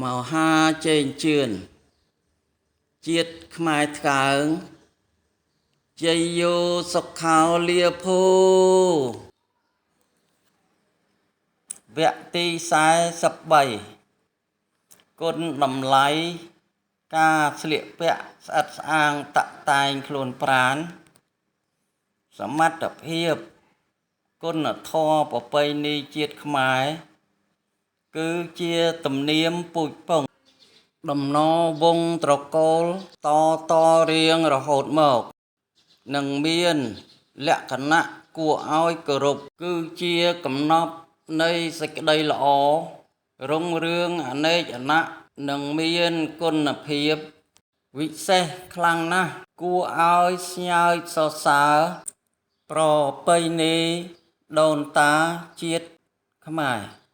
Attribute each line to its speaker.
Speaker 1: មហាជេងជឿនជាតិខ្មែរថ្កើងជ័យយោសុខោលាភោវគ្គទី43គុណតម្លៃការស្លៀកពាក់ស្អិតស្អាងតាក់តែងខ្លួនប្រាណសមត្ថភាពគុណធម៌ប្រពៃណីជាតិខ្មែរគឺជាទំនៀមពូជពង្សដំណរវង្សត្រកូលតរៀងរហូតមកនឹងមានលក្ខណៈគួរឲ្យគោរពគឺជាកំណប់នៃសេចក្តីល្អរុងរឿងអនេកអណៈនិងមានគុណភាពវិសេសខ្លាំងណាស់គួរឲ្យស្ញើចសរសើរប្រពៃណីដូនតាជាតិខ្មែរ